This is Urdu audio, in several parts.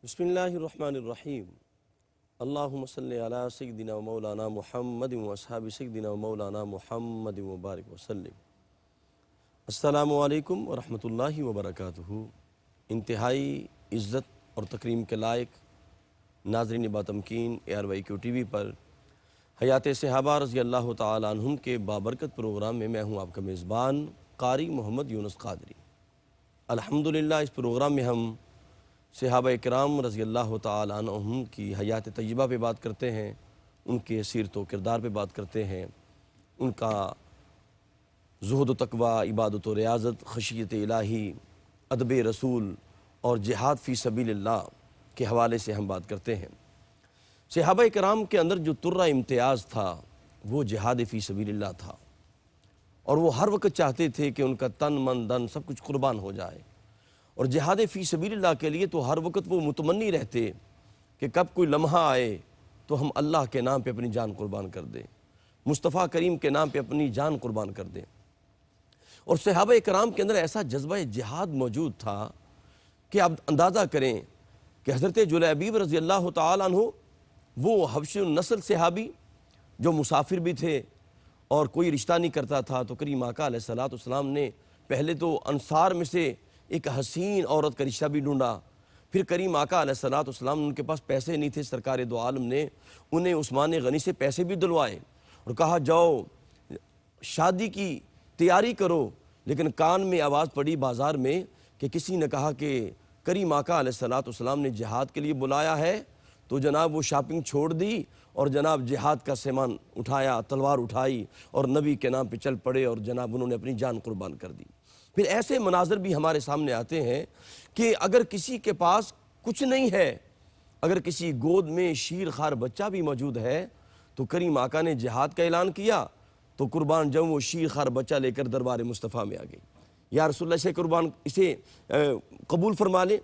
بسم اللہ الرحمن الرحیم اللہم صلی علی سیدنا و مولانا محمد و اصحاب سیدنا و مولانا محمد مبارک وسلم۔ السلام علیکم ورحمۃ اللہ وبرکاتہ۔ انتہائی عزت اور تکریم کے لائق ناظرین باتمکین ARYQ TV پر حیات صحابہ رضی اللہ تعالیٰ عنہم کے بابرکت پروگرام میں ہوں آپ کا میزبان قاری محمد یونس قادری۔ الحمدللہ اس پروگرام میں ہم صحابہ کرام رضی اللہ تعالیٰ عنہم کی حیات طیبہ پہ بات کرتے ہیں، ان کے سیرت و کردار پہ بات کرتے ہیں، ان کا زہد و تقوی، عبادت و ریاضت، خشیت الہی، ادب رسول اور جہاد فی سبیل اللہ کے حوالے سے ہم بات کرتے ہیں۔ صحابہ کرام کے اندر جو ترہ امتیاز تھا وہ جہاد فی سبیل اللہ تھا، اور وہ ہر وقت چاہتے تھے کہ ان کا تن من دن سب کچھ قربان ہو جائے، اور جہاد فی سبیل اللہ کے لیے تو ہر وقت وہ متمنی رہتے کہ کب کوئی لمحہ آئے تو ہم اللہ کے نام پہ اپنی جان قربان کر دیں، مصطفیٰ کریم کے نام پہ اپنی جان قربان کر دیں۔ اور صحابہ کرام کے اندر ایسا جذبہ جہاد موجود تھا کہ آپ اندازہ کریں کہ حضرت جلیبیب رضی اللہ تعالیٰ عنہ وہ حبشی النسل صحابی جو مسافر بھی تھے اور کوئی رشتہ نہیں کرتا تھا، تو کریم آقا علیہ السلام نے پہلے تو انصار میں سے ایک حسین عورت کا رشتہ بھی ڈھونڈا، پھر کریم آقا علیہ السلام ان کے پاس پیسے نہیں تھے، سرکار دو عالم نے انہیں عثمان غنی سے پیسے بھی دلوائے اور کہا جاؤ شادی کی تیاری کرو، لیکن کان میں آواز پڑی بازار میں کہ کسی نے کہا کہ کریم آقا علیہ السلام نے جہاد کے لیے بلایا ہے، تو جناب وہ شاپنگ چھوڑ دی اور جناب جہاد کا سامان اٹھایا، تلوار اٹھائی اور نبی کے نام پہ چل پڑے، اور جناب انہوں نے اپنی جان قربان کر دی۔ پھر ایسے مناظر بھی ہمارے سامنے آتے ہیں کہ اگر کسی کے پاس کچھ نہیں ہے، اگر کسی گود میں شیر خوار بچہ بھی موجود ہے، تو کریم آقا نے جہاد کا اعلان کیا تو قربان جاؤں وہ شیر خوار بچہ لے کر دربار مصطفیٰ میں آ گئی، یا رسول اللہ اسے قبول فرما لیں،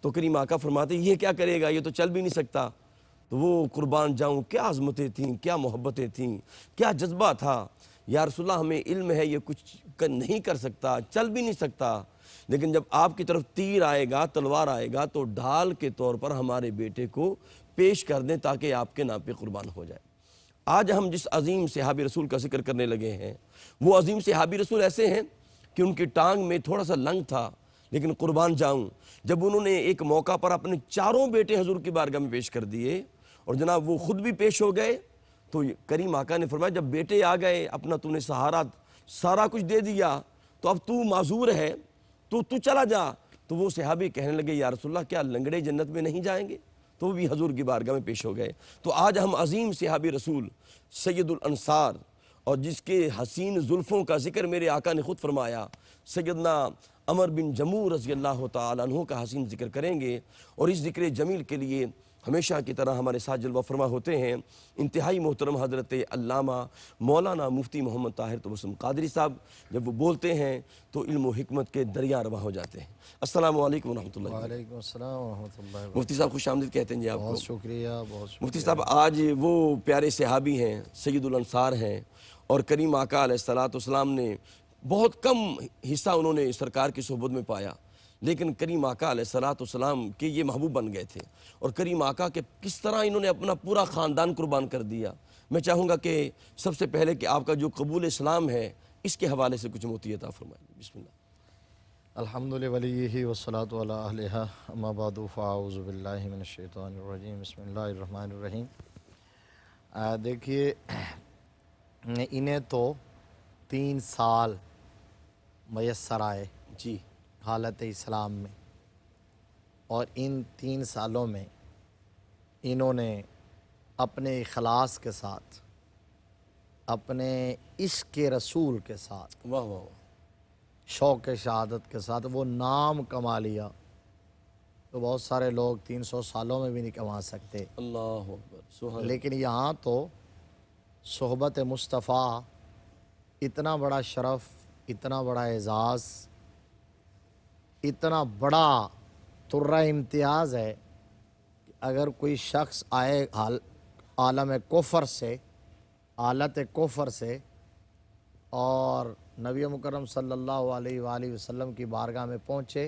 تو کریم آقا فرماتے یہ کیا کرے گا، یہ تو چل بھی نہیں سکتا۔ تو وہ قربان جاؤں کیا عظمتیں تھیں، کیا محبتیں تھیں، کیا جذبہ تھا، یا رسول اللہ ہمیں علم ہے یہ کچھ نہیں کر سکتا، چل بھی نہیں سکتا، لیکن جب آپ کی طرف تیر آئے گا، تلوار آئے گا، تو ڈھال کے طور پر ہمارے بیٹے کو پیش کر دیں تاکہ آپ کے نام پہ قربان ہو جائے۔ آج ہم جس عظیم صحابی رسول کا ذکر کرنے لگے ہیں، وہ عظیم صحابی رسول ایسے ہیں کہ ان کی ٹانگ میں تھوڑا سا لنگ تھا، لیکن قربان جاؤں جب انہوں نے ایک موقع پر اپنے چاروں بیٹے حضور کی بارگاہ میں پیش کر دیے اور جناب وہ خود بھی پیش ہو گئے، تو کریم آقا نے فرمایا جب بیٹے آ گئے، اپنا تو نے سہارا سارا کچھ دے دیا، تو اب تو معذور ہے، تو چلا جا۔ تو وہ صحابی کہنے لگے یا رسول اللہ کیا لنگڑے جنت میں نہیں جائیں گے؟ تو وہ بھی حضور کی بارگاہ میں پیش ہو گئے۔ تو آج ہم عظیم صحابی رسول سید الانصار، اور جس کے حسین زلفوں کا ذکر میرے آقا نے خود فرمایا، سیدنا عمر بن جموح رضی اللہ تعالیٰ عنہ کا حسین ذکر کریں گے، اور اس ذکر جمیل کے لیے ہمیشہ کی طرح ہمارے ساتھ جلوہ فرما ہوتے ہیں انتہائی محترم حضرت علامہ مولانا مفتی محمد طاہر تبسم قادری صاحب۔ جب وہ بولتے ہیں تو علم و حکمت کے دریا رواں ہو جاتے ہیں۔ السلام علیکم ورحمۃ اللہ۔ وعلیکم السلام ورحمۃ اللہ۔ مفتی صاحب خوش آمدید کہتے ہیں جی آپ کو۔ بہت شکریہ، بہت شکریہ۔ مفتی صاحب آج وہ پیارے صحابی ہیں، سید الانصار ہیں، اور کریم آقا علیہ السلام نے بہت کم حصہ انہوں نے سرکار کی صحبت میں پایا، لیکن کریم آقا علیہ السلام کے یہ محبوب بن گئے تھے، اور کریم آقا کے کس طرح انہوں نے اپنا پورا خاندان قربان کر دیا۔ میں چاہوں گا کہ سب سے پہلے کہ آپ کا جو قبول اسلام ہے اس کے حوالے سے کچھ موتی عطا فرمائیں۔ بسم اللہ۔ الحمد لولیہ والصلاة علی اہلہا، اما بعد فاعوذ باللہ من الشیطان الرجیم، بسم اللہ الرحمن الرحیم۔ دیکھیے انہیں تو 3 سال میسر آئے جی حالت اسلام میں، اور ان 3 سالوں میں انہوں نے اپنے اخلاص کے ساتھ، اپنے عشق رسول کے ساتھ، واہ واہ واہ، شوق شہادت کے ساتھ وہ نام کما لیا تو بہت سارے لوگ 300 سالوں میں بھی نہیں کما سکتے، اللہ اکبر، سبحان لیکن یہاں تو صحبت مصطفیٰ اتنا بڑا شرف، اتنا بڑا اعزاز، اتنا بڑا ترہ امتیاز ہے کہ اگر کوئی شخص آئے عالم کفر سے، حالت کفر سے، اور نبی مکرم صلی اللہ علیہ وآلہ وسلم کی بارگاہ میں پہنچے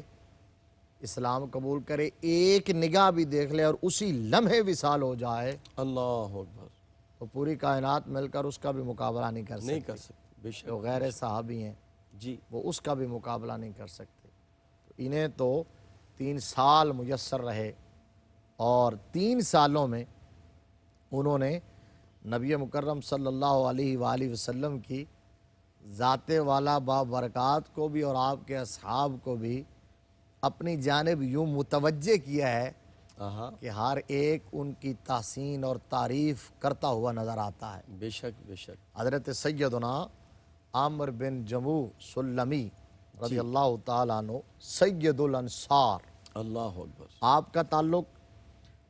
اسلام قبول کرے، ایک نگاہ بھی دیکھ لے اور اسی لمحے وصال ہو جائے اللہ اکبر، تو پوری کائنات مل کر اس کا بھی مقابلہ نہیں کر نہیں سکتی۔ کر سکتے، بے شک جو غیر صحابی ہیں جی، وہ اس کا بھی مقابلہ نہیں کر سکتے۔ تو انہیں تو 3 سال میسر رہے، اور 3 سالوں میں انہوں نے نبی مکرم صلی اللہ علیہ وآلہ وسلم کی ذات والا بابرکات کو بھی اور آپ کے اصحاب کو بھی اپنی جانب یوں متوجہ کیا ہے آہا، کہ ہر ایک ان کی تحسین اور تعریف کرتا ہوا نظر آتا ہے۔ بے شک بے شک، حضرت سیدنا عامر بن جموع سلمی رضی اللہ تعالیٰ عنہ سید الانصار، اللہ اکبر، آپ کا تعلق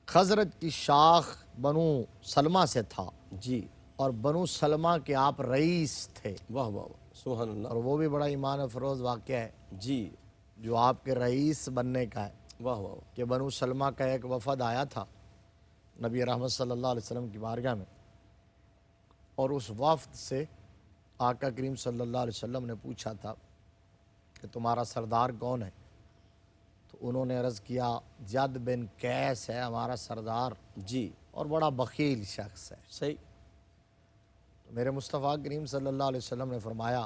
خزرج کی شاخ بنو سلمہ سے تھا، جی، اور بنو سلمہ کے آپ رئیس تھے، واہ واہ واہ، سبحان اللہ، اور وہ بھی بڑا ایمان افروز واقعہ ہے جی، جو آپ کے رئیس بننے کا ہے واہ واہ واہ، کہ بنو سلمہ کا ایک وفد آیا تھا نبی رحمت صلی اللہ علیہ وسلم کی بارگاہ میں، اور اس وفد سے آقا کریم صلی اللہ علیہ وسلم نے پوچھا تھا کہ تمہارا سردار کون ہے؟ تو انہوں نے عرض کیا جد بن قیس ہے ہمارا سردار، جی، اور بڑا بخیل شخص ہے۔ صحیح، تو میرے مصطفیٰ کریم صلی اللہ علیہ وسلم نے فرمایا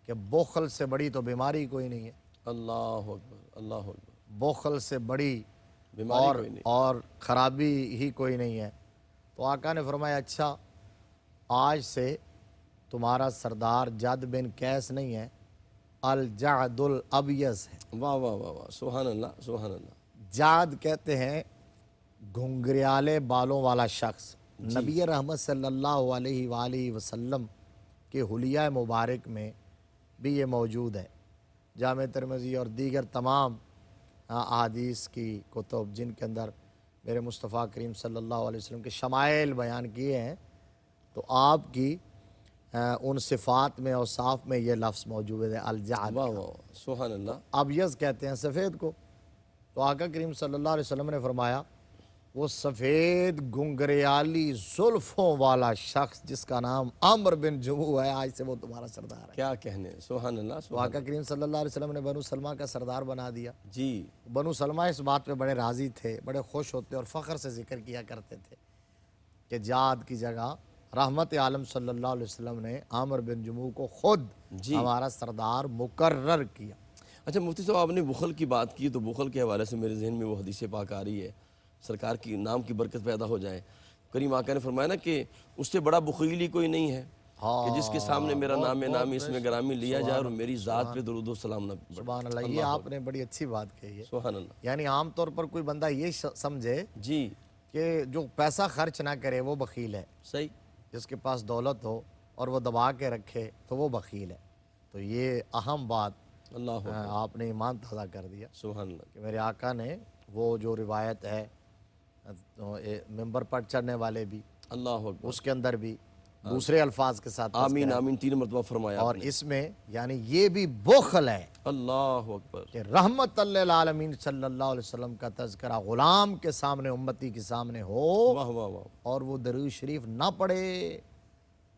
کہ بخل سے بڑی تو بیماری کوئی نہیں ہے، اللہ اکبر، اللہ اکبر، بخل سے بڑی بیماری اور کوئی نہیں، اور خرابی ہی کوئی نہیں ہے۔ تو آقا نے فرمایا اچھا آج سے تمہارا سردار جد بن قیس نہیں ہے، الجعد الابیض ہے۔ واہ واہ واہ واہ، سبحان اللہ، سبحان اللہ، جعد کہتے ہیں گھنگریالے بالوں والا شخص۔ جی، نبی رحمت صلی اللہ علیہ وآلہ وسلم کے حلیہ مبارک میں بھی یہ موجود ہے۔ جامع ترمذی اور دیگر تمام احادیث کی کتب جن کے اندر میرے مصطفیٰ کریم صلی اللہ علیہ وسلم کے شمائل بیان کیے ہیں، تو آپ کی ان صفات میں اور صاف میں یہ لفظ موجود ہے الجعد۔ واہ واہ واہ، سبحان اللہ، ابیض کہتے ہیں سفید کو۔ تو آقا کریم صلی اللہ علیہ وسلم نے فرمایا وہ سفید گنگریالی زلفوں والا شخص جس کا نام عامر بن جموع ہے، آج سے وہ تمہارا سردار ہے۔ کیا کہنے، سبحان اللہ، تو سبحان آقا کریم صلی اللہ علیہ وسلم نے بنو سلمہ کا سردار بنا دیا۔ جی، بنو سلمہ اس بات پہ بڑے راضی تھے، بڑے خوش ہوتے اور فخر سے ذکر کیا کرتے تھے کہ جعد کی جگہ رحمت عالم صلی اللہ علیہ وسلم نے عامر بن جموع کو خود جی، ہمارا سردار مقرر کیا۔ اچھا مفتی صاحب، آپ نے بخل کی بات کی تو بخل کے حوالے سے میرے ذہن میں وہ حدیث پاک آ رہی ہے، سرکار کی نام کی برکت پیدا ہو جائے۔ کریم آقا نے فرمایا نا کہ اس سے بڑا بخیل ہی کوئی نہیں ہے کہ جس کے سامنے میرا نام نامی اس میں گرامی لیا جائے اور میری ذات پہ درود و سلام نہ پڑے۔ سبحان اللہ، یہ آپ نے بڑی اچھی بات کہی ہے۔ سبحان اللہ، یعنی عام طور پر کوئی بندہ یہ سمجھے جی، کہ جو پیسہ خرچ نہ کرے وہ بخیل ہے، صحیح، جس کے پاس دولت ہو اور وہ دبا کے رکھے تو وہ بخیل ہے۔ تو یہ اہم بات اللہ اکبر، آپ نے ایمان تازہ کر دیا سبحان اللہ، کہ میرے آقا نے وہ جو روایت ہے ممبر پر چڑھنے والے بھی اللہ اکبر، اس کے اندر بھی دوسرے الفاظ کے ساتھ آمین آمین 3 مرتبہ فرمایا اور آپ نے، اس میں یعنی یہ بھی بخل ہے اللہ اکبر، کہ رحمت للعالمین صلی اللہ علیہ وسلم کا تذکرہ غلام کے سامنے، امتی کے سامنے ہو واہ واہ واہ، اور وہ درود شریف نہ پڑھے،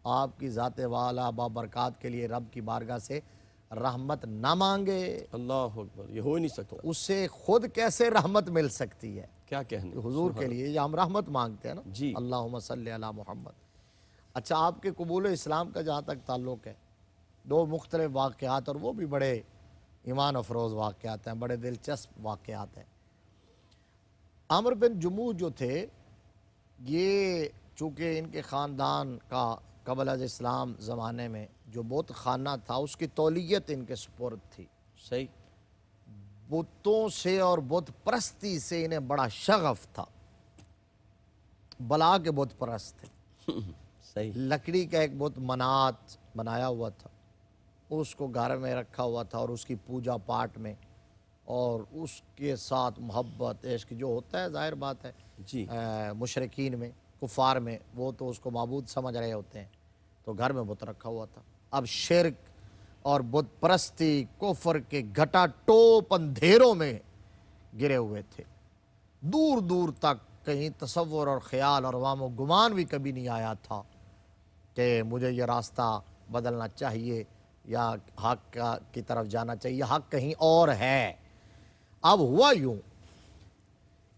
آپ کی ذات والا بابرکات کے لیے رب کی بارگاہ سے رحمت نہ مانگے، اللہ اکبر، یہ ہو ہی نہیں سکتا، اس سے خود کیسے رحمت مل سکتی ہے؟ کیا کہنے، حضور کے لیے یہ ہم رحمت مانگتے ہیں نا، جی، اللہم صلی علی محمد۔ اچھا آپ کے قبول اسلام کا جہاں تک تعلق ہے، 2 مختلف واقعات اور وہ بھی بڑے ایمان افروز واقعات ہیں، بڑے دلچسپ واقعات ہیں۔ عامر بن جموع جو تھے یہ چونکہ ان کے خاندان کا قبل از اسلام زمانے میں جو بت خانہ تھا اس کی تولیت ان کے سپرد تھی، صحیح، بتوں سے اور بت پرستی سے انہیں بڑا شغف تھا، بلا کے بت پرست تھے۔ صحیح، لکڑی کا ایک بت منات بنایا ہوا تھا، اس کو گھر میں رکھا ہوا تھا اور اس کی پوجا پاٹ میں اور اس کے ساتھ محبت عشق جو ہوتا ہے ظاہر بات ہے جی، مشرکین میں، کفار میں، وہ تو اس کو معبود سمجھ رہے ہوتے ہیں، تو گھر میں بت رکھا ہوا تھا۔ اب شرک اور بت پرستی کفر کے گھٹا ٹوپ اندھیروں میں گرے ہوئے تھے، دور دور تک کہیں تصور اور خیال اور وام و گمان بھی کبھی نہیں آیا تھا کہ مجھے یہ راستہ بدلنا چاہیے یا حق کی طرف جانا چاہیے، حق کہیں اور ہے۔ اب ہوا یوں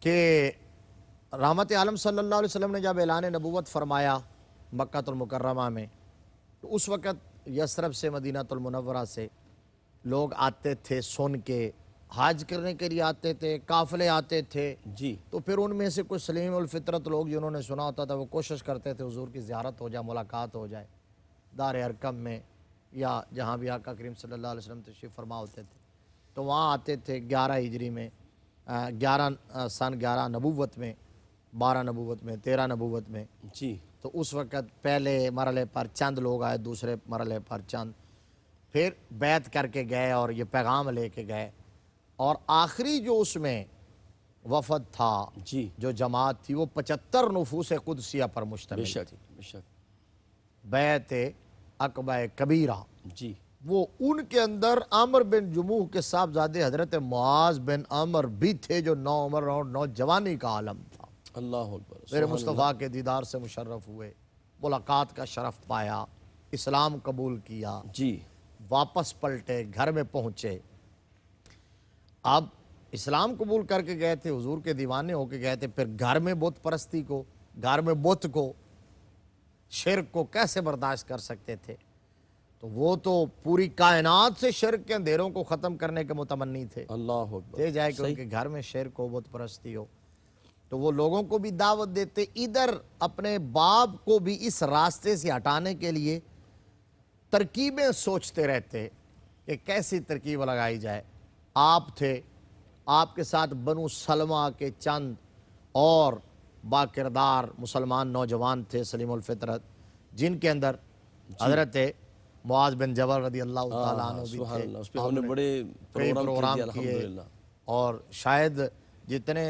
کہ رحمت عالم صلی اللہ علیہ وسلم نے جب اعلان نبوت فرمایا مکہ المکرمہ میں، تو اس وقت یثرب سے مدینہ المنورہ سے لوگ آتے تھے سن کے، حج کرنے کے لیے آتے تھے، قافلے آتے تھے. جی تو پھر ان میں سے کچھ سلیم الفطرت لوگ جنہوں نے سنا ہوتا تھا وہ کوشش کرتے تھے حضور کی زیارت ہو جائے، ملاقات ہو جائے دار ارقم میں یا جہاں بھی آقا کریم صلی اللہ علیہ وسلم تشریف فرما ہوتے تھے. تو وہاں آتے تھے 11 ہجری میں، 11 نبوت میں، 12 نبوت میں، 13 نبوت میں. جی تو اس وقت پہلے مرحلے پر چند لوگ آئے، دوسرے مرحلے پر چند، پھر بیعت کر کے گئے اور یہ پیغام لے کے گئے. اور آخری جو اس میں وفد تھا، جی جو جماعت تھی، وہ 75 نفوس قدسیہ پر بے مشتمل شک تھی. بے شک. بیعت عقبہ کبیرہ، جی وہ ان کے اندر عامر بن جموح کے صاحبزادے حضرت معاذ بن عمر بھی تھے، جو نوعمر اور نوجوانی کا عالم تھا. اللہ اکبر. میرے سبحان مصطفیٰ کے دیدار سے مشرف ہوئے، ملاقات کا شرف پایا، اسلام قبول کیا، اللہ. جی واپس پلٹے، گھر میں پہنچے. اب اسلام قبول کر کے گئے تھے، حضور کے دیوانے ہو کے گئے تھے، پھر گھر میں بت پرستی کو، گھر میں بت کو، شرک کو کیسے برداشت کر سکتے تھے؟ تو وہ تو پوری کائنات سے شرک کے اندھیروں کو ختم کرنے کے متمنی تھے. اللہ اکبر. دے جائے کہ ان کے گھر میں شرک ہو، بت پرستی ہو، تو وہ لوگوں کو بھی دعوت دیتے، ادھر اپنے باپ کو بھی اس راستے سے ہٹانے کے لیے ترکیبیں سوچتے رہتے کہ کیسی ترکیب لگائی جائے. آپ تھے، آپ کے ساتھ بنو سلمہ کے چند اور باکردار مسلمان نوجوان تھے سلیم الفطرت، جن کے اندر حضرت معاذ بن جبل رضی اللہ تعالیٰ عنہ بھی سبحان تھے. اللہ. اس پہ ہم نے بڑے کئی پروگرام کیے کیے، الحمدللہ. اور شاید جتنے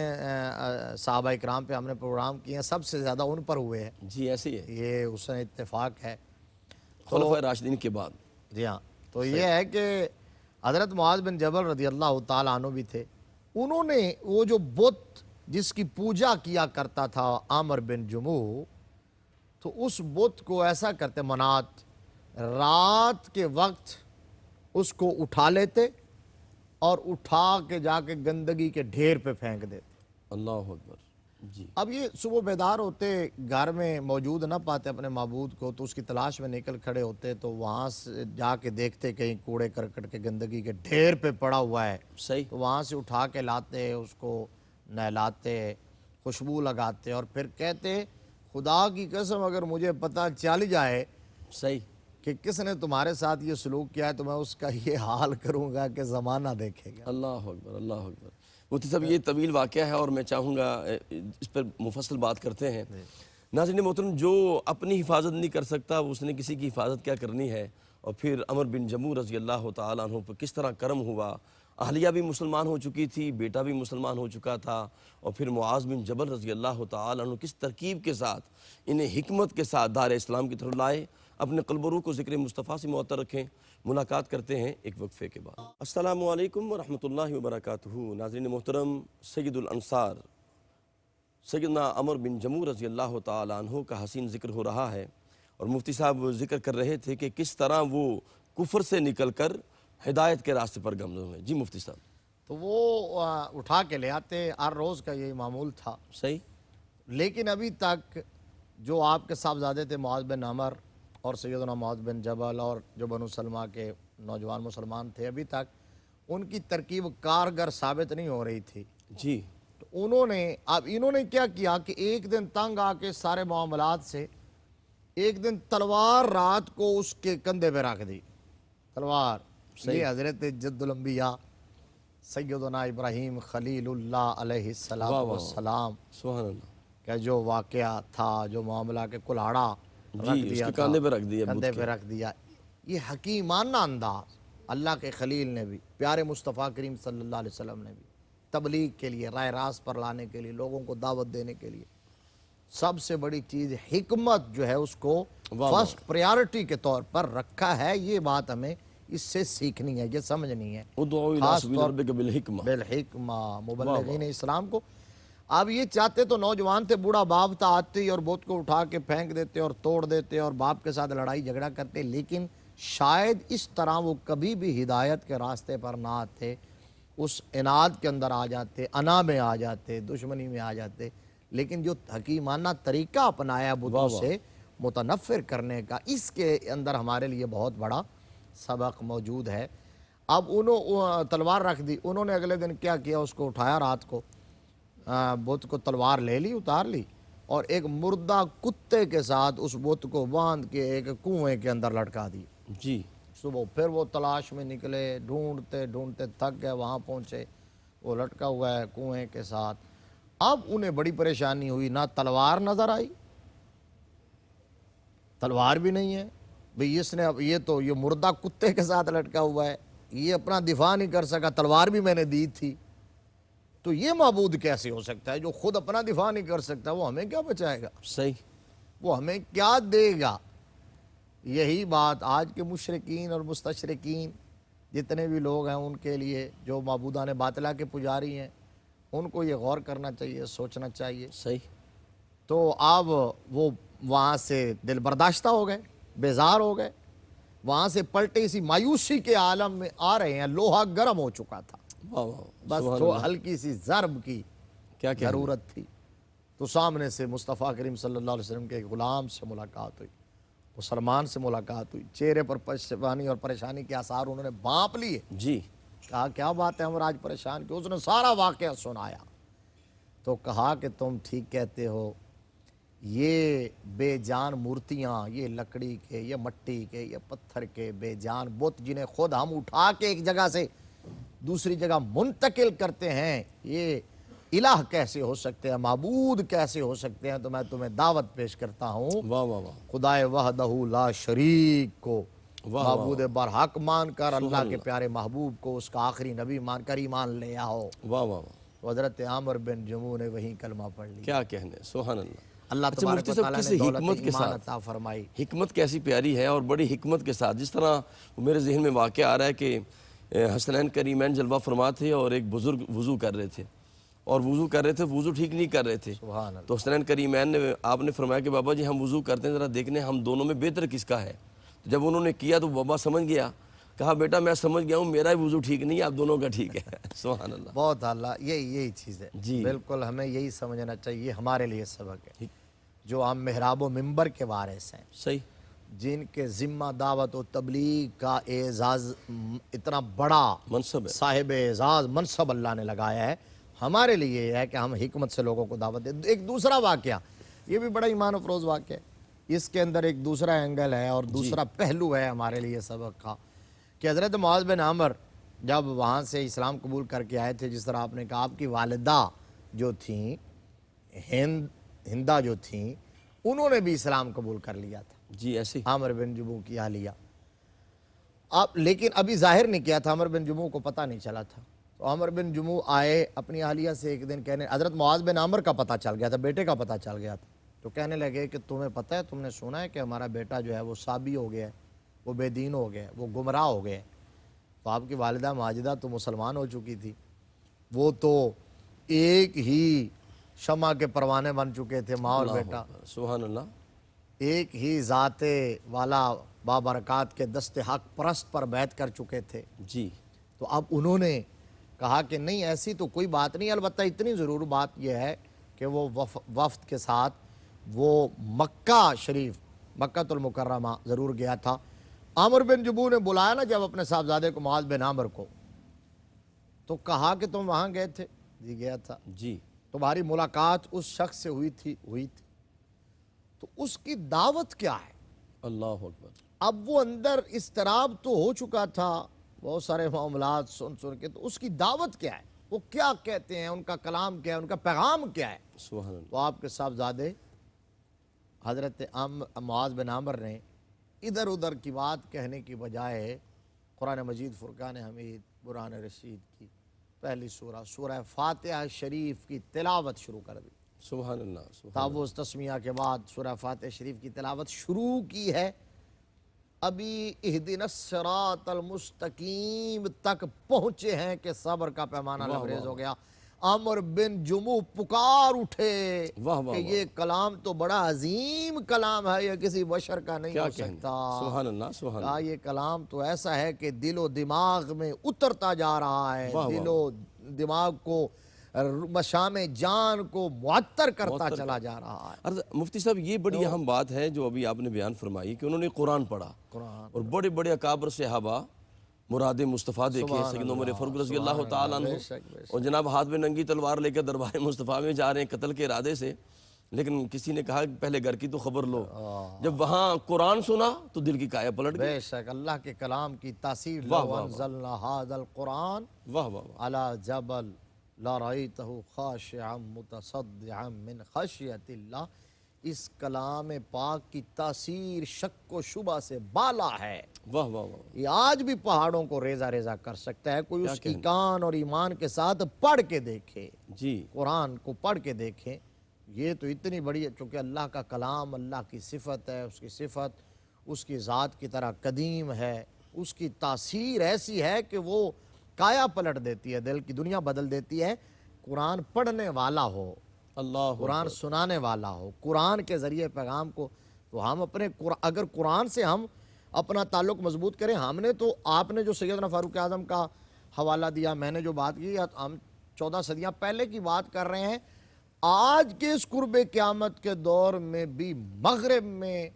صحابہ اکرام پہ ہم نے پروگرام کیے ہیں سب سے زیادہ ان پر ہوئے ہیں. جی ایسے ہی ہے یہ حسن اتفاق ہے. خلفائے راشدین کے بعد. جی ہاں، تو یہ ہے کہ حضرت معاذ بن جبل رضی اللہ تعالیٰ عنہ بھی تھے. انہوں نے وہ جو بت جس کی پوجا کیا کرتا تھا عامر بن جموح، تو اس بت کو ایسا کرتے، منات، رات کے وقت اس کو اٹھا لیتے اور اٹھا کے جا کے گندگی کے ڈھیر پہ پھینک دیتے. اللہ اکبر. جی اب یہ صبح بیدار ہوتے، گھر میں موجود نہ پاتے اپنے معبود کو، تو اس کی تلاش میں نکل کھڑے ہوتے، تو وہاں سے جا کے دیکھتے کہیں کوڑے کرکٹ کے گندگی کے ڈھیر پہ پڑا ہوا ہے. صحیح. تو وہاں سے اٹھا کے لاتے، اس کو نہلاتے، خوشبو لگاتے، اور پھر کہتے خدا کی قسم اگر مجھے پتہ چل جائے صحیح. کہ کس نے تمہارے ساتھ یہ سلوک کیا ہے تو میں اس کا یہ حال کروں گا کہ زمانہ دیکھے گا. اللہ اکبر. اللہ اکبر. مفتی صاحب یہ طویل واقعہ ہے اور میں چاہوں گا اس پر مفصل بات کرتے ہیں. ناظرین محترم، جو اپنی حفاظت نہیں کر سکتا اس نے کسی کی حفاظت کیا کرنی ہے. اور پھر عمر بن جموح رضی اللہ تعالیٰ عنہ پر کس طرح کرم ہوا. اہلیہ بھی مسلمان ہو چکی تھی، بیٹا بھی مسلمان ہو چکا تھا، اور پھر معاذ بن جبل رضی اللہ تعالیٰ عنہ کس ترکیب کے ساتھ انہیں حکمت کے ساتھ دار اسلام کی طرف لائے. اپنے قلب و روح کو ذکر مصطفیٰ سے معطر رکھیں. ملاقات کرتے ہیں ایک وقفے کے بعد. السلام علیکم ورحمۃ اللہ وبرکاتہ. ناظرین محترم، سید الانصار سیدنا عمر بن جموح رضی اللہ تعالیٰ عنہ کا حسین ذکر ہو رہا ہے، اور مفتی صاحب ذکر کر رہے تھے کہ کس طرح وہ کفر سے نکل کر ہدایت کے راستے پر گامزن ہوئے. جی مفتی صاحب. تو وہ اٹھا کے لے آتے، ہر روز کا یہی معمول تھا. صحیح. لیکن ابھی تک جو آپ کے صاحبزادے تھے معاذ بن عمر اور سیدنا معاذ بن جبل اور جو بنو سلمہ کے نوجوان مسلمان تھے، ابھی تک ان کی ترکیب کارگر ثابت نہیں ہو رہی تھی. جی. تو انہوں نے کیا کیا کہ ایک دن تنگ آ کے سارے معاملات سے ایک دن تلوار رات کو اس کے کندھے پہ رکھ دی. تلوار یہ حضرت جد الانبیاء سیدنا ابراہیم خلیل اللہ علیہ السلام سبحان اللہ کا جو واقعہ تھا، جو معاملہ کے کلاڑا جی اس کے کاندھے پہ رکھ دیا. کندھے پہ رکھ دیا. یہ حکیمانہ انداز اللہ کے خلیل نے بھی، پیارے مصطفیٰ کریم صلی اللہ علیہ وسلم نے بھی تبلیغ کے لیے، رائے راست پر لانے کے لیے، لوگوں کو دعوت دینے کے لیے سب سے بڑی چیز حکمت جو ہے اس کو فرسٹ پریارٹی کے طور پر رکھا ہے. یہ بات ہمیں اس سے سیکھنی ہے، یہ سمجھنی ہے. ادعو الی سبیل ربک بالحکمہ. بالحکمہ مبلغین اسلام کو. اب یہ چاہتے تو نوجوان تھے، بوڑھا باپ تھا، آتے اور بت کو اٹھا کے پھینک دیتے اور توڑ دیتے اور باپ کے ساتھ لڑائی جھگڑا کرتے، لیکن شاید اس طرح وہ کبھی بھی ہدایت کے راستے پر نہ آتے. اس عناد کے اندر آ جاتے، انا میں آ جاتے، دشمنی میں آ جاتے. لیکن جو حکیمانہ طریقہ اپنایا بتوں سے متنفر کرنے کا، اس کے اندر ہمارے لیے بہت بڑا سبق موجود ہے. اب انہوں تلوار رکھ دی، انہوں نے اگلے دن کیا کیا، اس کو اٹھایا رات کو، بت کو تلوار لے لی، اتار لی، اور ایک مردہ کتے کے ساتھ اس بت کو باندھ کے ایک کنویں کے اندر لٹکا دی. جی صبح پھر وہ تلاش میں نکلے، ڈھونڈتے ڈھونڈتے تھک گئے، وہاں پہنچے، وہ لٹکا ہوا ہے کنویں کے ساتھ. اب انہیں بڑی پریشانی ہوئی، نہ تلوار نظر آئی، تلوار بھی نہیں ہے بھئی، اس نے اب یہ مردہ کتے کے ساتھ لٹکا ہوا ہے، یہ اپنا دفاع نہیں کر سکا، تلوار بھی میں نے دی تھی، تو یہ معبود کیسے ہو سکتا ہے جو خود اپنا دفاع نہیں کر سکتا؟ وہ ہمیں کیا بچائے گا؟ صحیح. وہ ہمیں کیا دے گا؟ یہی بات آج کے مشرکین اور مستشرکین جتنے بھی لوگ ہیں ان کے لیے، جو معبودان باطلہ کے پجاری ہیں، ان کو یہ غور کرنا چاہیے، سوچنا چاہیے. صحیح. تو اب وہ وہاں سے دل برداشتہ ہو گئے، بیزار ہو گئے، وہاں سے پلٹے اسی مایوسی کے عالم میں آ رہے ہیں. لوہا گرم ہو چکا تھا، واہ واہ، بس سبحان تو اللہ. ہلکی سی ضرب کی کیا کہنا. ضرورت تھی. تو سامنے سے مصطفیٰ کریم صلی اللہ علیہ وسلم کے ایک غلام سے ملاقات ہوئی، مسلمان سے ملاقات ہوئی. چہرے پر پریشانی اور پریشانی کے آثار انہوں نے بانپ لیے. جی کہا کیا بات ہے، ہم آج پریشان کیوں؟ اس نے سارا واقعہ سنایا. تو کہا کہ تم ٹھیک کہتے ہو، یہ بے جان مورتیاں، یہ لکڑی کے، یہ مٹی کے، یہ پتھر کے بے جان بت، جنہیں خود ہم اٹھا کے ایک جگہ سے دوسری جگہ منتقل کرتے ہیں، یہ الہ کیسے ہو سکتے ہیں، معبود کیسے ہو سکتے ہیں؟ تو میں تمہیں دعوت پیش کرتا ہوں واہ واہ واہ، خدائے وحدہ لا شریک کو واہ معبود برحق مان کر، اللہ سبحان کے اللہ. پیارے محبوب کو اس کا آخری نبی مان کر ایمان لے آؤ. واہ واہ واہ، تو حضرت عامر بن جموع نے وہیں کلمہ پڑھ لیا. کیا کہنے. سبحان اللہ. اللہ اچھا تبارک مفتی و صاحب، تعالیٰ نے کسی دولت حکمت کے ایمان ساتھ، عطا فرمائی. حکمت کیسی پیاری ہے، اور بڑی حکمت کے ساتھ. جس طرح میرے ذہن میں واقعہ آ رہا ہے کہ حسنین کریمین جلوہ فرما تھے، اور ایک بزرگ وضو کر رہے تھے، اور وضو کر رہے تھے، وضو ٹھیک نہیں کر رہے تھے. سبحان اللہ. تو حسنین کریمین نے آپ نے فرمایا کہ بابا جی ہم وضو کرتے ہیں، ذرا دیکھنے ہم دونوں میں بہتر کس کا ہے. تو جب انہوں نے کیا تو بابا سمجھ گیا، کہا بیٹا میں سمجھ گیا ہوں، میرا ہی وضو ٹھیک نہیں ہے، آپ دونوں کا ٹھیک ہے. سبحان اللہ. بہت اللہ، یہی چیز ہے. جی بالکل ہمیں یہی سمجھنا چاہیے، ہمارے لیے سبق ہے. جو ہم محراب و منبر کے وارث ہیں، صحیح. جن کے ذمہ دعوت و تبلیغ کا اعزاز اتنا بڑا منصب ہے. صاحب اعزاز منصب اللہ نے لگایا ہے، ہمارے لیے یہ ہے کہ ہم حکمت سے لوگوں کو دعوت دیں. ایک دوسرا واقعہ، یہ بھی بڑا ایمان افروز واقعہ ہے. اس کے اندر ایک دوسرا اینگل ہے اور دوسرا پہلو ہے ہمارے لیے سبق کا، کہ حضرت معاذ بن عمر جب وہاں سے اسلام قبول کر کے آئے تھے، جس طرح آپ نے کہا، آپ کی والدہ جو تھیں، ہندہ جو تھیں، انہوں نے بھی اسلام قبول کر لیا تھا. جی ایسی. عامر بن جموع کی اہلیہ. لیکن ابھی ظاہر نہیں کیا تھا، عامر بن جموع کو پتہ نہیں چلا تھا. تو عامر بن جموع آئے اپنی اہلیہ سے ایک دن کہنے، حضرت معاذ بن عمر کا پتہ چل گیا تھا، بیٹے کا پتہ چل گیا تھا. تو کہنے لگے کہ تمہیں پتہ ہے، تم نے سنا ہے کہ ہمارا بیٹا جو ہے وہ صابی ہو گیا ہے، وہ بے دین ہو گیا ہے، وہ گمراہ ہو گیا ہے. تو آپ کی والدہ ماجدہ تو مسلمان ہو چکی تھی، وہ تو ایک ہی شمع کے پروانے بن چکے تھے، ماں اور بیٹا، سبحان اللہ. ایک ہی ذات والا بابرکات کے دست حق پرست پر بیعت کر چکے تھے. جی. تو اب انہوں نے کہا کہ نہیں، ایسی تو کوئی بات نہیں، البتہ اتنی ضرور بات یہ ہے کہ وہ وفد کے ساتھ وہ مکہ شریف، مکہ المکرمہ ضرور گیا تھا. عامر بن جموع نے بلایا نا جب اپنے صاحبزادے کو، معاذ بن عمر کو، تو کہا کہ تم وہاں گئے تھے؟ جی گیا تھا. جی. تمہاری ملاقات اس شخص سے ہوئی تھی؟ تو اس کی دعوت کیا ہے؟ اللہ اکبر. اب وہ اندر اضطراب تو ہو چکا تھا، بہت سارے معاملات سن کے، تو اس کی دعوت کیا ہے؟ وہ کیا کہتے ہیں؟ ان کا کلام کیا ہے؟ ان کا پیغام کیا ہے؟ سبحان اللہ. تو آپ کے صاحبزادے حضرت معاذ بن عمر نے ادھر ادھر کی بات کہنے کی بجائے قرآن مجید فرقان حمید برہان رشید کی پہلی سورہ فاتحہ شریف کی تلاوت شروع کر دی. سبحان اللہ. سبحان تابوز تسمیہ کے بعد سورہ فاتحہ شریف کی تلاوت شروع کی ہے. ابھی اہدنا الصراط المستقیم تک پہنچے ہیں کہ صبر کا پیمانہ لبریز ہو گیا. عمر بن جموح پکار اٹھے واہ واہ کہ یہ کلام تو بڑا عظیم کلام ہے، یہ کسی بشر کا نہیں کیا ہو کہنے، سکتا۔ سبحان اللہ سبحان اللہ، یہ کلام تو ایسا ہے کہ دل و دماغ میں اترتا جا رہا ہے، واہ واہ دل و دماغ کو مشام جان کو معطر کرتا معطر چلا جا رہا ہے۔ مفتی صاحب یہ بڑی اہم بات ہے جو ابھی آپ نے بیان فرمائی کہ انہوں نے قرآن پڑھا قرآن اور بڑے بڑے اکابر صحابہ مراد مصطفیٰ دیکھے، سبحان سیدنا عمر اللہ، فاروق رضی سبحان اللہ تعالیٰ اللہ، عنہ، بے شک، بے شک۔ اور جناب ہاتھ میں ننگی تلوار لے کے دربار مصطفیٰ میں جا رہے ہیں قتل کے ارادے سے، لیکن کسی نے کہا کہ پہلے گھر کی تو خبر لو۔ جب وہاں قرآن سنا تو دل کی کایا پلٹ گئی۔ بے شک اللہ کے کلام کی تاثیر، واہ لو واہ واہ، انزلنا ھذا القرآن واہ واہ واہ، علی جبل لرأیتہ خاشعا متصدعا من خشیت اللہ۔ اس کلام پاک کی تاثیر شک و شبہ سے بالا ہے، واہ واہ واہ، یہ آج بھی پہاڑوں کو ریزہ ریزہ کر سکتا ہے۔ کوئی اس کی کان اور ایمان کے ساتھ پڑھ کے دیکھے، جی قرآن کو پڑھ کے دیکھیں، یہ تو اتنی بڑی ہے، چونکہ اللہ کا کلام اللہ کی صفت ہے، اس کی صفت اس کی ذات کی طرح قدیم ہے، اس کی تاثیر ایسی ہے کہ وہ کایا پلٹ دیتی ہے، دل کی دنیا بدل دیتی ہے۔ قرآن پڑھنے والا ہو، اللہ قرآن سنانے والا ہو، قرآن کے ذریعے پیغام کو، تو ہم اپنے اگر قرآن سے ہم اپنا تعلق مضبوط کریں، ہم نے تو، آپ نے جو سیدنا فاروق اعظم کا حوالہ دیا، میں نے جو بات کی، ہم 14 صدیاں پہلے کی بات کر رہے ہیں۔ آج کے اس قرب قیامت کے دور میں بھی مغرب میں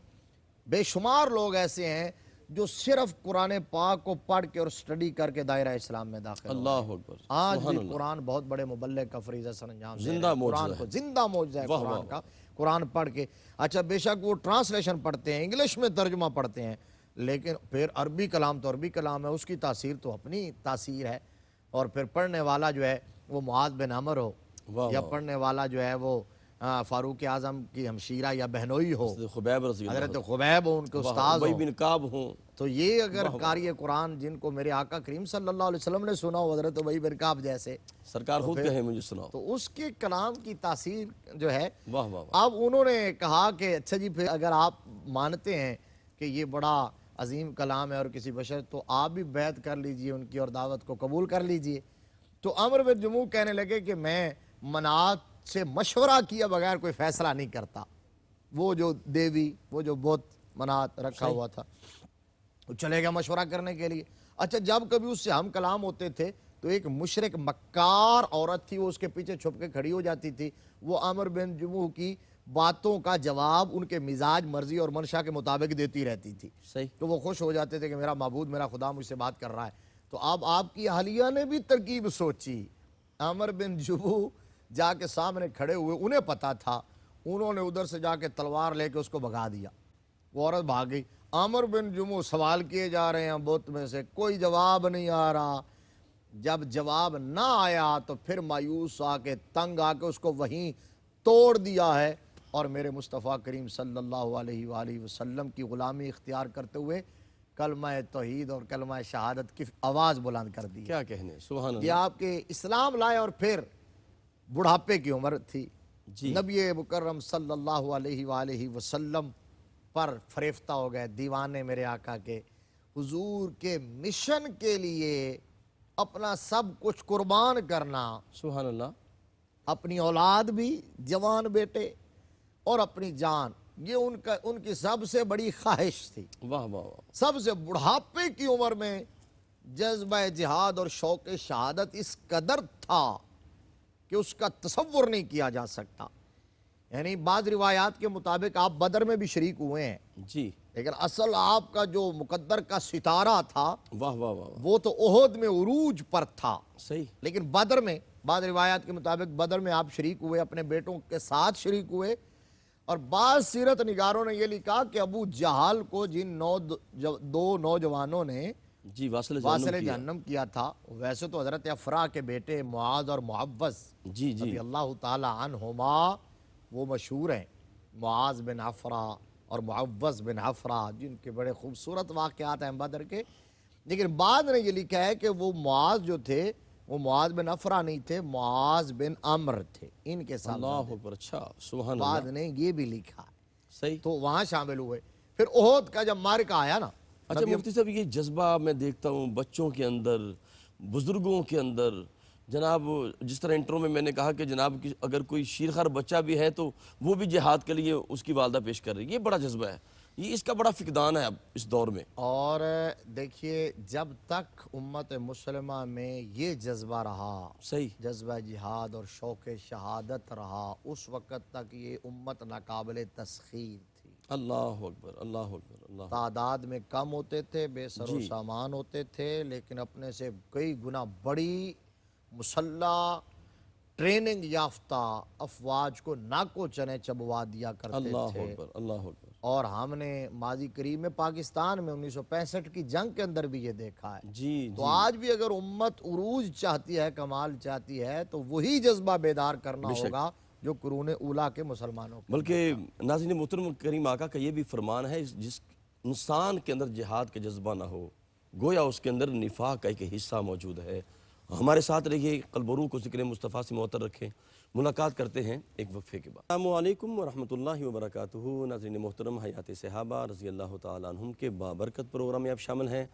بے شمار لوگ ایسے ہیں جو صرف قرآن پاک کو پڑھ کے اور سٹڈی کر کے دائرہ اسلام میں داخل ہوئے۔ اللہ اکبر، آج بھی قرآن بہت بڑے مبلغ کا فریضہ سر انجام دے رہے ہیں، زندہ معجزہ قرآن کو، زندہ معجزہ ہے واہ قرآن واہ، کا، قرآن پڑھ کے۔ اچھا بے شک وہ ٹرانسلیشن پڑھتے ہیں، انگلش میں ترجمہ پڑھتے ہیں، لیکن پھر عربی کلام تو عربی کلام ہے، اس کی تاثیر تو اپنی تاثیر ہے۔ اور پھر پڑھنے والا جو ہے وہ معاذ بن عمر ہو، واہ یا پڑھنے والا جو ہے وہ فاروق اعظم کی ہمشیرہ یا بہنوئی ہو، خبیب رضی اللہ، حضرت خبیب ہو، ان کے استاد ابی ہوں، بن کعب ہوں، تو یہ اگر قاری قرآن جن کو میرے آقا کریم صلی اللہ علیہ وسلم نے سنا ہو، حضرت ابی بن کعب جیسے، سرکار خود کہے مجھے سناؤ، تو اس کے کلام کی تاثیر جو ہے، واہ واہ واہ، اب انہوں نے کہا کہ اچھا جی پھر اگر آپ مانتے ہیں کہ یہ بڑا عظیم کلام ہے اور کسی بشر، تو آپ بھی بیعت کر لیجئے ان کی اور دعوت کو قبول کر لیجئے۔ تو عمر بن جموح کہنے لگے کہ میں منات سے مشورہ کیا بغیر کوئی فیصلہ نہیں کرتا، وہ جو دیوی، وہ جو بت منات رکھا ہوا تھا، وہ چلے گیا مشورہ کرنے کے لیے۔ اچھا جب کبھی اس سے ہم کلام ہوتے تھے تو ایک مشرک مکار عورت تھی، وہ اس کے پیچھے چھپ کے کھڑی ہو جاتی تھی، وہ عمر بن جموح کی باتوں کا جواب ان کے مزاج، مرضی اور منشا کے مطابق دیتی رہتی تھی، صحیح، تو وہ خوش ہو جاتے تھے کہ میرا معبود، میرا خدا مجھ سے بات کر رہا ہے۔ تو اب آپ کی اہلیہ نے بھی ترکیب سوچی، عمر بن جموح جا کے سامنے کھڑے ہوئے، انہیں پتا تھا، انہوں نے ادھر سے جا کے تلوار لے کے اس کو بھگا دیا، وہ عورت بھاگ گئی۔ عمر بن جموح سوال کیے جا رہے ہیں بت میں سے، کوئی جواب نہیں آ رہا۔ جب جواب نہ آیا تو پھر مایوس آ کے، تنگ آ کے اس کو وہیں توڑ دیا ہے، اور میرے مصطفیٰ کریم صلی اللہ علیہ وآلہ وسلم کی غلامی اختیار کرتے ہوئے کلمہ توحید اور کلمہ شہادت کی آواز بلند کر دی۔ کیا کہنے، سبحان یہ اللہ، آپ کے اسلام لائے اور پھر بڑھاپے کی عمر تھی، جی نبی مکرم صلی اللہ علیہ وآلہ وسلم پر فریفتہ ہو گئے، دیوانے میرے آقا کے، حضور کے مشن کے لیے اپنا سب کچھ قربان کرنا، سبحان اللہ، اپنی اولاد بھی، جوان بیٹے اور اپنی جان، یہ ان کی سب سے بڑی خواہش تھی۔ واہ واہ واہ، سب سے بڑھاپے کی عمر میں جذبہ جہاد اور شوق شہادت اس قدر تھا کہ اس کا تصور نہیں کیا جا سکتا۔ یعنی بعض روایات کے مطابق آپ بدر میں بھی شریک ہوئے ہیں، جی، لیکن اصل آپ کا جو مقدر کا ستارہ تھا واہ واہ واہ، وہ تو احد میں عروج پر تھا، صحیح، لیکن بدر میں بعض روایات کے مطابق بدر میں آپ شریک ہوئے، اپنے بیٹوں کے ساتھ شریک ہوئے۔ اور بعض سیرت نگاروں نے یہ لکھا کہ ابو جہل کو جن دو نوجوانوں نے جی، واصل جہنم کیا تھا، ویسے تو حضرت افرا کے بیٹے معاذ اور معوذ جی جی، رضی اللہ تعالی عنہما وہ مشہور ہیں، معاذ بن افرا اور معوذ بن افرا، جن کے بڑے خوبصورت واقعات ہیں بدر کے۔ لیکن بعد نے یہ لکھا ہے کہ وہ معاذ جو تھے وہ معاذ بن افرا نہیں تھے، معاذ بن عمر تھے، ان کے ساتھ اللہ اکبر، اچھا، سبحان بعد اللہ، نے یہ بھی لکھا ہے، صحیح۔ تو وہاں شامل ہوئے۔ پھر احد کا جب معرکہ آیا نا، اچھا مفتی صاحب، یہ جذبہ میں دیکھتا ہوں بچوں کے اندر، بزرگوں کے اندر، جناب جس طرح انٹرو میں نے کہا کہ جناب اگر کوئی شیرخوار بچہ بھی ہے تو وہ بھی جہاد کے لیے اس کی والدہ پیش کر رہی ہے، یہ بڑا جذبہ ہے، یہ اس کا بڑا فقدان ہے اب اس دور میں۔ اور دیکھیے جب تک امت مسلمہ میں یہ جذبہ رہا، صحیح، جذبہ جہاد اور شوق شہادت رہا، اس وقت تک یہ امت ناقابل تسخیر تھی۔ اللہ اکبر، اللہ اکبر، اللہ اکبر۔ تعداد میں کم ہوتے تھے، بے سر و جی سامان ہوتے تھے، لیکن اپنے سے کئی گنا بڑی مسلح ٹریننگ یافتہ افواج کو ناکو چنے چبوا دیا کرتے اللہ تھے۔ اکبر، اللہ اکبر۔ اور ہم نے ماضی قریب میں پاکستان میں 1965 کی جنگ کے اندر بھی یہ دیکھا ہے۔ جی تو جی، آج بھی اگر امت عروج چاہتی ہے، کمال چاہتی ہے، تو وہی جذبہ بیدار کرنا بے شک۔ ہوگا جو قرون اولیٰ کے مسلمانوں کے بلکہ ناظرین محترم کریم آقا کا یہ بھی فرمان ہے، جس انسان کے اندر جہاد کا جذبہ نہ ہو گویا اس کے اندر نفاق کا ایک حصہ موجود ہے۔ ہمارے ساتھ رہیے، قلب و روح کو ذکر مصطفیٰ سے معطر رکھیں۔ ملاقات کرتے ہیں ایک وقفے کے بعد۔ السلام علیکم ورحمۃ اللہ وبرکاتہ۔ ناظرین محترم، حیات صحابہ رضی اللہ تعالیٰ عنہم کے بابرکت پروگرام میں آپ شامل ہیں،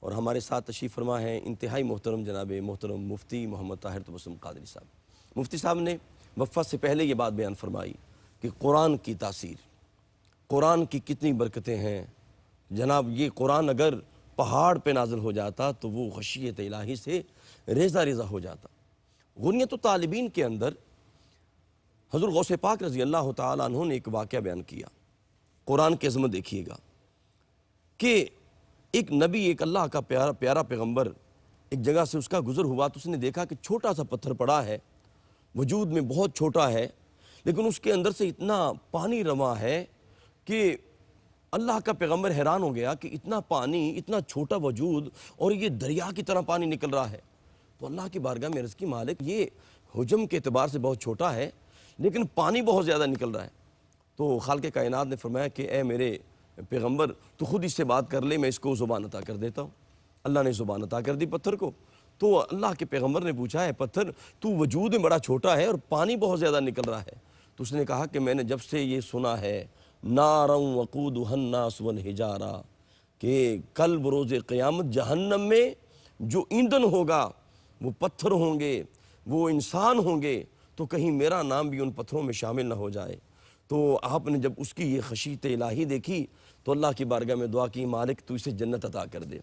اور ہمارے ساتھ تشریف فرما ہیں انتہائی محترم جناب محترم مفتی محمد طاہر تبسم قادری صاحب۔ مفتی صاحب نے وقفہ سے پہلے یہ بات بیان فرمائی کہ قرآن کی تاثیر، قرآن کی کتنی برکتیں ہیں۔ جناب یہ قرآن اگر پہاڑ پہ نازل ہو جاتا تو وہ خشیت الہی سے ریزہ ریزہ ہو جاتا۔ غنیت الطالبین کے اندر حضور غوث پاک رضی اللہ تعالیٰ عنہ نے ایک واقعہ بیان کیا۔ قرآن کی عظمت دیکھیے گا کہ ایک نبی، ایک اللہ کا پیارا پیغمبر ایک جگہ سے اس کا گزر ہوا تو اس نے دیکھا کہ چھوٹا سا پتھر پڑا ہے، وجود میں بہت چھوٹا ہے، لیکن اس کے اندر سے اتنا پانی رواں ہے کہ اللہ کا پیغمبر حیران ہو گیا کہ اتنا پانی، اتنا چھوٹا وجود، اور یہ دریا کی طرح پانی نکل رہا ہے۔ تو اللہ کی بارگاہ میں عرض کی، مالک یہ حجم کے اعتبار سے بہت چھوٹا ہے لیکن پانی بہت زیادہ نکل رہا ہے۔ تو خالق کائنات نے فرمایا کہ اے میرے پیغمبر تو خود اس سے بات کر لے، میں اس کو زبان عطا کر دیتا ہوں۔ اللہ نے زبان عطا کر دی پتھر کو۔ تو اللہ کے پیغمبر نے پوچھا، ہے پتھر تو وجود میں بڑا چھوٹا ہے اور پانی بہت زیادہ نکل رہا ہے؟ تو اس نے کہا کہ میں نے جب سے یہ سنا ہے نارا وقودھا الناس والحجارہ، کہ کل بروز قیامت جہنم میں جو ایندھن ہوگا وہ پتھر ہوں گے، وہ انسان ہوں گے، تو کہیں میرا نام بھی ان پتھروں میں شامل نہ ہو جائے۔ تو آپ نے جب اس کی یہ خشیت الہی دیکھی تو اللہ کی بارگاہ میں دعا کی، مالک تو اسے جنت عطا کر دے۔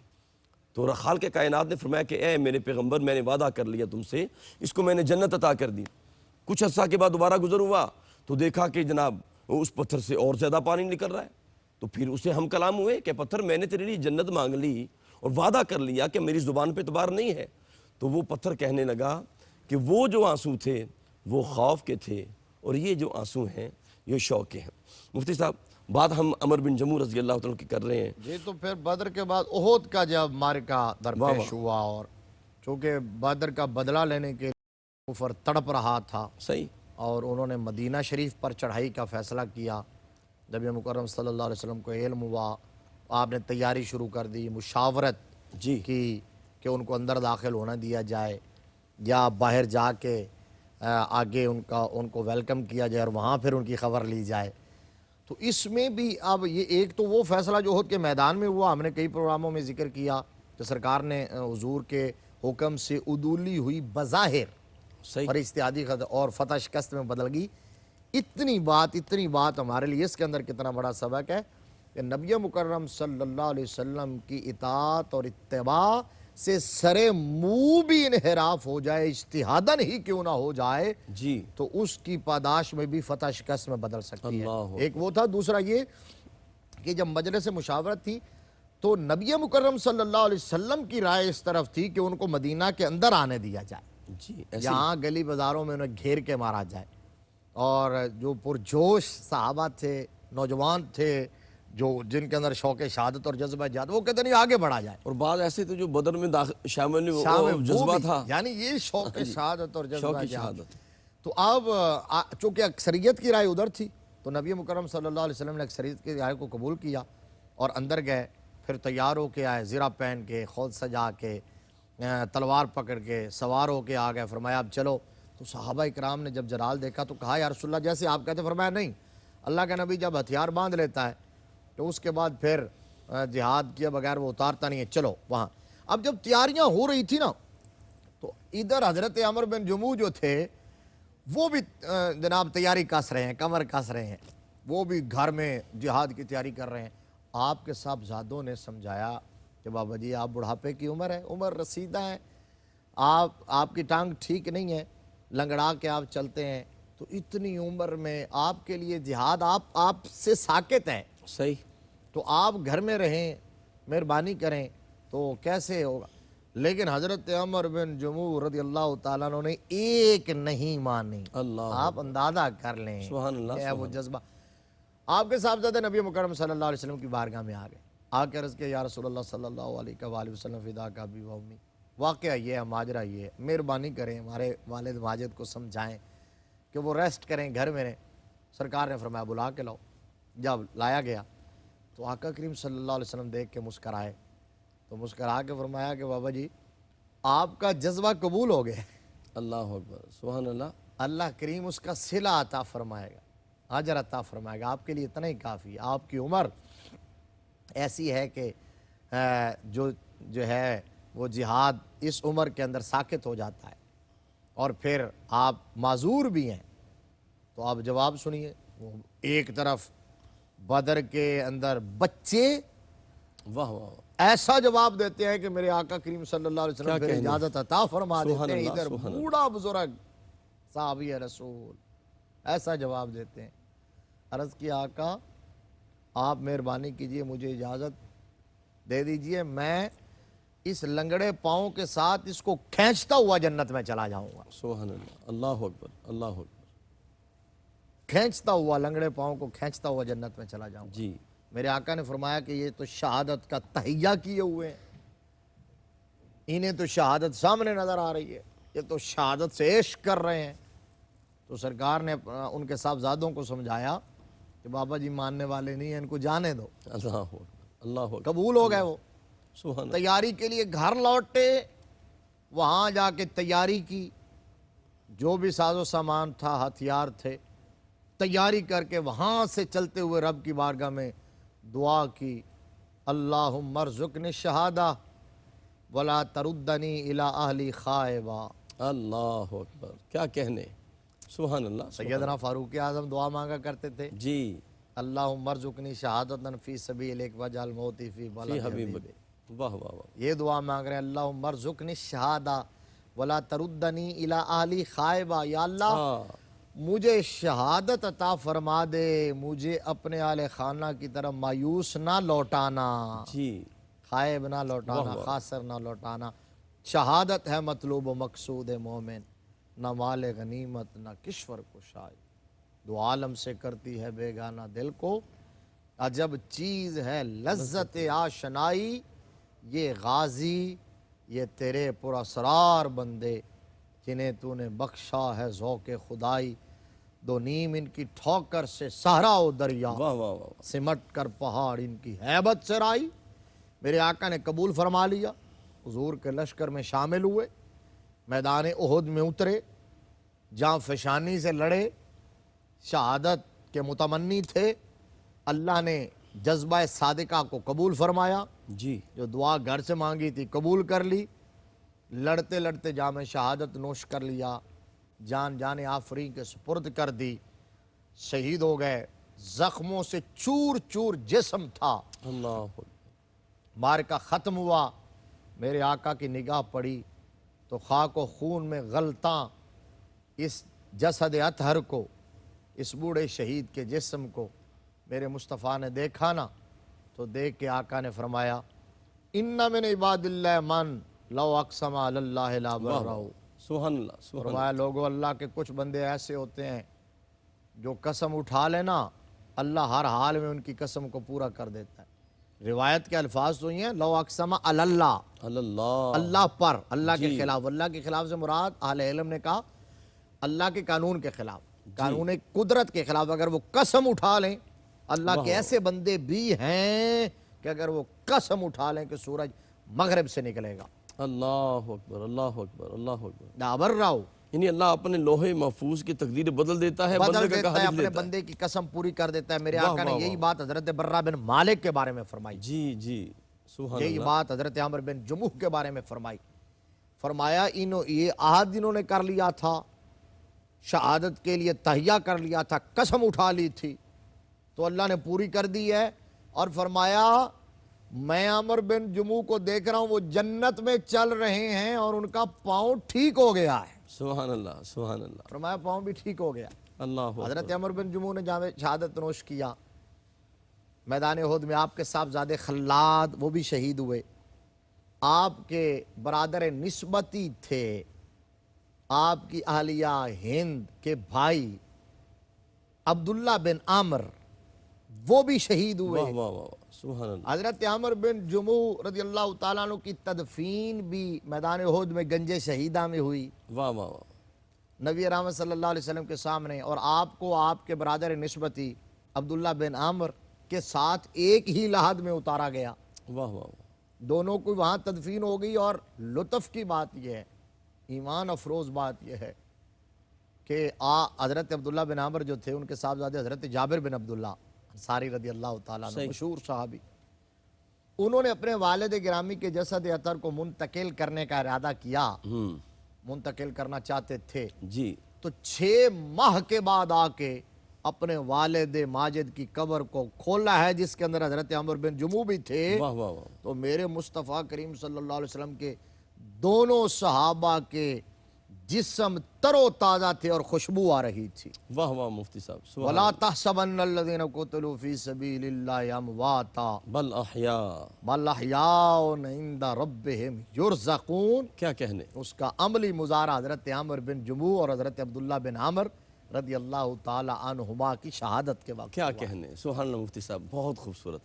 تو خالق کائنات نے فرمایا کہ اے میرے پیغمبر، میں نے وعدہ کر لیا تم سے، اس کو میں نے جنت عطا کر دی۔ کچھ عرصہ کے بعد دوبارہ گزر ہوا تو دیکھا کہ جناب اس پتھر سے اور زیادہ پانی نکل رہا ہے۔ تو پھر اسے ہم کلام ہوئے کہ پتھر میں نے تیرے لیے جنت مانگ لی اور وعدہ کر لیا کہ میری زبان پہ اعتبار نہیں ہے۔ تو وہ پتھر کہنے لگا کہ وہ جو آنسو تھے وہ خوف کے تھے، اور یہ جو آنسو ہیں یہ شوق کے ہیں۔ مفتی صاحب، بات ہم عمر بن جموح رضی اللہ تعالیٰ کی کر رہے ہیں۔ جی تو پھر بدر کے بعد احد کا جب معرکہ درپیش ہوا، اور چونکہ بدر کا بدلہ لینے کے لیے کفر تڑپ رہا تھا، صحیح، اور انہوں نے مدینہ شریف پر چڑھائی کا فیصلہ کیا۔ نبی مکرم صلی اللہ علیہ وسلم کو علم ہوا، آپ نے تیاری شروع کر دی، مشاورت جی کی کہ ان کو اندر داخل ہونا دیا جائے یا باہر جا کے آگے ان کو ویلکم کیا جائے اور وہاں پھر ان کی خبر لی جائے۔ تو اس میں بھی اب یہ ایک تو وہ فیصلہ جو احد کے میدان میں ہوا، ہم نے کئی پروگراموں میں ذکر کیا کہ سرکار نے حضور کے حکم سے عدولی ہوئی بظاہر صحیح، اور اجتہادی اور فتح شکست میں بدل گئی۔ اتنی بات ہمارے لیے اس کے اندر کتنا بڑا سبق ہے کہ نبی مکرم صلی اللہ علیہ وسلم کی اطاعت اور اتباع سے سرے منہ بھی انحراف ہو جائے، اجتہاداً ہی کیوں نہ ہو جائے، جی، تو اس کی پاداش میں بھی فتح شکست میں بدل سکتی ہے۔ اللہ ایک وہ تھا، دوسرا یہ کہ جب مجلس مشاورت تھی تو نبی مکرم صلی اللہ علیہ وسلم کی رائے اس طرف تھی کہ ان کو مدینہ کے اندر آنے دیا جائے، جی، ایسے یہاں گلی بازاروں میں انہیں گھیر کے مارا جائے۔ اور جو پرجوش صحابہ تھے، نوجوان تھے، جو جن کے اندر شوق شہادت اور جذبہ جہاد، وہ کہتے نہیں آگے بڑھا جائے۔ اور بعض ایسے تھے جو بدر میں شامل وہ وہ جذبہ بھی، تھا، یعنی یہ شوق شہادت اور جذبہ شوق جہاد۔ شہادت۔ تو اب چونکہ اکثریت کی رائے ادھر تھی تو نبی مکرم صلی اللہ علیہ وسلم نے اکثریت کی رائے کو قبول کیا اور اندر گئے، پھر تیار ہو کے آئے، زرہ پہن کے، خود سجا کے، تلوار پکڑ کے، سوار ہو کے آ گئے، فرمایا اب چلو۔ تو صحابہ اکرام نے جب جلال دیکھا تو کہا یا رسول اللہ جیسے آپ کہتے، فرمایا نہیں، اللہ کا نبی جب ہتھیار باندھ لیتا ہے تو اس کے بعد پھر جہاد کیا بغیر وہ اتارتا نہیں ہے، چلو وہاں۔ اب جب تیاریاں ہو رہی تھی نا تو ادھر حضرت عمر بن جموح جو تھے وہ بھی جناب تیاری کس رہے ہیں، کمر کس رہے ہیں، وہ بھی گھر میں جہاد کی تیاری کر رہے ہیں۔ آپ کے صاحبزادوں نے سمجھایا کہ بابا جی آپ بڑھاپے کی عمر ہے، عمر رسیدہ ہے، آپ کی ٹانگ ٹھیک نہیں ہے، لنگڑا کے آپ چلتے ہیں، تو اتنی عمر میں آپ کے لیے جہاد آپ سے ساکت ہے، صحیح، تو آپ گھر میں رہیں، مہربانی کریں، تو کیسے ہوگا؟ لیکن حضرت عمر بن جموح رضی اللہ تعالیٰ عنہ نے ایک نہیں مانی۔ اللہ آپ اندازہ کر لیں، سبحان اللہ، یہ ہے وہ سبحان جذبہ۔ آپ کے صاحبزادے نبی مکرم صلی اللہ علیہ وسلم کی بارگاہ میں آ گئے، آ کے عرض کیا یا رسول اللہ صلی اللہ علیہ وآلہ وسلم فدا کا ابی و امی، واقعہ یہ ہے، ماجرا یہ ہے، مہربانی کریں ہمارے والد ماجد کو سمجھائیں کہ وہ ریسٹ کریں گھر میں رہیں۔ سرکار نے فرمایا بلا کے لاؤ۔ جب لایا گیا تو آقا کریم صلی اللہ علیہ وسلم دیکھ کے مسکرائے، تو مسکرا کے فرمایا کہ بابا جی آپ کا جذبہ قبول ہو گیا، اللہ اکبر، سبحان اللہ، اللہ کریم اس کا صلہ عطا فرمائے گا، اجر عطا فرمائے گا، آپ کے لیے اتنا ہی کافی ہے۔ آپ کی عمر ایسی ہے کہ جو ہے وہ جہاد اس عمر کے اندر ساکت ہو جاتا ہے، اور پھر آپ معذور بھی ہیں۔ تو آپ جواب سنیے، وہ ایک طرف بدر کے اندر بچے واہ واہ واہ، ایسا جواب دیتے ہیں کہ میرے آقا کریم صلی اللہ علیہ وسلم پھر اجازت عطا فرما سبحان دیتے ہیں، اللہ، ادھر سبحان اللہ، بوڑھا بزرگ صحابی رسول ایسا جواب دیتے ہیں۔ عرض کی آقا آپ مہربانی کیجئے، مجھے اجازت دے دیجئے، میں اس لنگڑے پاؤں کے ساتھ اس کو کھینچتا ہوا جنت میں چلا جاؤں گا، سبحان اللہ، اللہ اکبر، اللہ اکبر، کھینچتا ہوا، لنگڑے پاؤں کو کھینچتا ہوا جنت میں چلا جاؤں گا۔ جی، میرے آقا نے فرمایا کہ یہ تو شہادت کا تہیہ کیے ہوئے ہیں، انہیں تو شہادت سامنے نظر آ رہی ہے، یہ تو شہادت سے عشق کر رہے ہیں۔ تو سرکار نے ان کے صاحبزادوں کو سمجھایا کہ بابا جی ماننے والے نہیں ہیں، ان کو جانے دو۔ اللہ اکبر، اللہ اکبر، قبول ہو گئے وہ، سبحان اللہ، تیاری کے لیے گھر لوٹے، وہاں جا کے تیاری کی، جو بھی ساز و سامان تھا، ہتھیار تھے، تیاری کر کے وہاں سے چلتے ہوئے رب کی بارگاہ میں دعا کی، اللہم ارزقنی الشہادہ ولا تردنی الی اہلی خائبہ۔ اللہ اکبر، کیا کہنے، سبحان اللہ، سبحان سیدنا فاروق اعظم دعا مانگا کرتے تھے، اللہ، جی، اللہم ارزقنی شہادتا فی سبیلک واجعل موتی فی فی بلد حبیبک، حبیبک۔ واہ واہ واہ، یہ دعا مانگ رہے ہیں، اللہم ارزقنی الشہادہ ولا تردنی الی اہلی خائبہ، یا اللہ ہاں، مجھے شہادت عطا فرما دے، مجھے اپنے اہل خانہ کی طرف مایوس نہ لوٹانا، جی، خائب نہ لوٹانا، خاسر نہ لوٹانا۔ شہادت ہے مطلوب و مقصود مومن، نہ مال غنیمت نہ کشور کشائی، دو عالم سے کرتی ہے بیگانہ دل کو، عجب چیز ہے لذت آشنائی، یہ غازی یہ تیرے پراسرار بندے، جنہیں تو نے بخشا ہے ذوق خدائی، دو نیم ان کی ٹھوکر سے صحرا و دریا، واہ واہ واہ، سمٹ کر پہاڑ ان کی ہیبت سے رائی۔ میرے آقا نے قبول فرما لیا، حضور کے لشکر میں شامل ہوئے، میدان احد میں اترے، جہاں فشانی سے لڑے، شہادت کے متمنی تھے، اللہ نے جذبہ صادقہ کو قبول فرمایا، جی، جو دعا گھر سے مانگی تھی قبول کر لی، لڑتے لڑتے جام شہادت نوش کر لیا، جان آفرین کے سپرد کر دی، شہید ہو گئے، زخموں سے چور چور جسم تھا، اللہ اکبر، مارکہ ختم ہوا، میرے آقا کی نگاہ پڑی تو خاک و خون میں غلطاں اس جسد اطہر کو، اس بوڑھے شہید کے جسم کو میرے مصطفیٰ نے دیکھا نا، تو دیکھ کے آقا نے فرمایا ان من عباد اللہ من لو اقسم علی اللہ لا واہ برہ۔ واہ، سبحان اللہ، سبحان فرمایا لوگو اللہ کے کچھ بندے ایسے ہوتے ہیں جو قسم اٹھا لینا اللہ ہر حال میں ان کی قسم کو پورا کر دیتا ہے۔ روایت کے الفاظ تو یہ ہیں لو اقسم علی اللہ، اللہ، اللہ پر، اللہ کے خلاف، اللہ کے خلاف سے مراد اہل علم نے کہا اللہ کے قانون کے خلاف، قانون قدرت کے خلاف اگر وہ قسم اٹھا لیں، اللہ کے ایسے بندے بھی ہیں کہ اگر وہ قسم اٹھا لیں کہ سورج مغرب سے نکلے گا، اللہ اکبر، اللہ اکبر، اللہ اکبر، دابر راؤ یعنی اللہ اپنے لوہے محفوظ کی تقدیر بدل دیتا ہے، بندے بدل کا دیتا ہے، حلف اپنے لیتا ہے، بندے کی قسم پوری کر دیتا ہے۔ میرے واہ آقا نے واہ یہی واہ، بات حضرت برہ بن مالک کے بارے میں فرمائی، جی جی، سبحان یہی اللہ، بات حضرت عمر بن جموح کے بارے میں فرمائی۔ فرمایا یہ عہد انہوں نے کر لیا تھا، شہادت کے لیے تہیہ کر لیا تھا، قسم اٹھا لی تھی، تو اللہ نے پوری کر دی ہے۔ اور فرمایا میں عمر بن جموح کو دیکھ رہا ہوں وہ جنت میں چل رہے ہیں اور ان کا پاؤں ٹھیک ہو گیا ہے۔ سبحان اللہ، سبحان اللہ، فرمایا پاؤں بھی ٹھیک ہو گیا۔ اللہ حضرت عمر بن جموح نے جام شہادت نوش کیا، میدان احد میں آپ کے صاحبزادے خلاد وہ بھی شہید ہوئے، آپ کے برادر نسبتی تھے، آپ کی اہلیہ ہند کے بھائی عبداللہ بن عامر وہ بھی شہید ہوئے۔ واہ واہ واہ، سبحان اللہ، حضرت عمر بن جموح رضی اللہ تعالیٰ عنہ کی تدفین بھی میدان احد میں گنج شہیدہ میں ہوئی، واہ واہ واہ، نبی رحمت صلی اللہ علیہ وسلم کے سامنے، اور آپ کو آپ کے برادر نسبتی عبداللہ بن عامر کے ساتھ ایک ہی لحد میں اتارا گیا، واہ واہ واہ، دونوں کو وہاں تدفین ہو گئی۔ اور لطف کی بات یہ ہے، ایمان افروز بات یہ ہے کہ حضرت عبداللہ بن عامر جو تھے ان کے صاحبزادے حضرت جابر بن عبداللہ انصاری رضی اللہ تعالیٰ عنہ، صحیح، مشہور صحابی، انہوں نے اپنے والد گرامی کے جسد اطہر کو منتقل کرنے کا ارادہ کیا، منتقل کرنا چاہتے تھے، جی، تو 6 ماہ کے بعد آ کے اپنے والد ماجد کی قبر کو کھولا ہے جس کے اندر حضرت عمر بن جموح بھی تھے۔ واہ واہ واہ، تو میرے مصطفیٰ کریم صلی اللہ علیہ وسلم کے دونوں صحابہ کے جسم تر و تازہ تھے اور خوشبو آ رہی تھی۔ واہ واہ مفتی صاحب، سبحان وَلَا اللہ، تَحْسَبَنَّ الَّذِينَ قُتِلُوا فِي سَبِيلِ اللَّهِ أَمْوَاتًا بل احیاء، بَلْ أَحْيَاءٌ عِندَ رَبِّهِمْ يُرْزَقُونَ۔ کیا کہنے، اس کا عملی مظاہرہ حضرت عمر بن جموح اور حضرت عبداللہ بن عامر رضی اللہ تعالی عنہما کی شہادت کے وقت کیا ہوا۔ کہنے، سبحان اللہ مفتی صاحب، بہت خوبصورت۔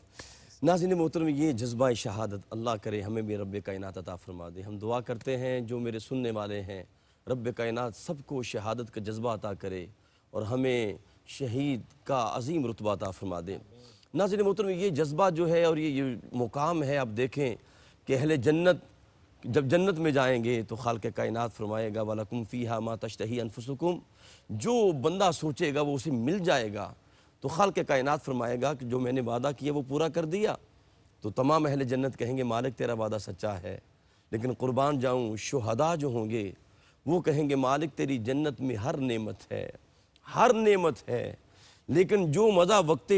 ناظرین محترم، یہ جذبہ شہادت اللہ کرے ہمیں بھی رب کائنات عطا فرما دے۔ ہم دعا کرتے ہیں جو میرے سننے والے ہیں رب کائنات سب کو شہادت کا جذبہ عطا کرے اور ہمیں شہید کا عظیم رتبہ عطا فرما دے۔ ناظرین محترم، یہ جذبہ جو ہے اور یہ مقام ہے، آپ دیکھیں کہ اہل جنت جب جنت میں جائیں گے تو خالق کائنات فرمائے گا وَلَكُمْ فِيهَا مَا تَشْتَهِي أَنفُسُكُمْ، جو بندہ سوچے گا وہ اسے مل جائے گا۔ تو خالق کائنات فرمائے گا کہ جو میں نے وعدہ کیا وہ پورا کر دیا۔ تو تمام اہل جنت کہیں گے مالک تیرا وعدہ سچا ہے، لیکن قربان جاؤں شہداء جو ہوں گے وہ کہیں گے مالک تیری جنت میں ہر نعمت ہے، ہر نعمت ہے، لیکن جو مزہ وقت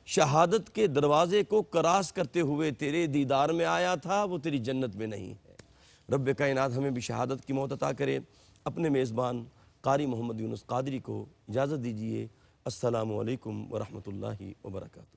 شہادت کے دروازے کو کراس کرتے ہوئے تیرے دیدار میں آیا تھا وہ تیری جنت میں نہیں ہے۔ رب کائنات ہمیں بھی شہادت کی موت عطا کرے۔ اپنے میزبان قاری محمد یونس قادری کو اجازت دیجیے۔ السلام علیکم ورحمۃ اللہ وبرکاتہ۔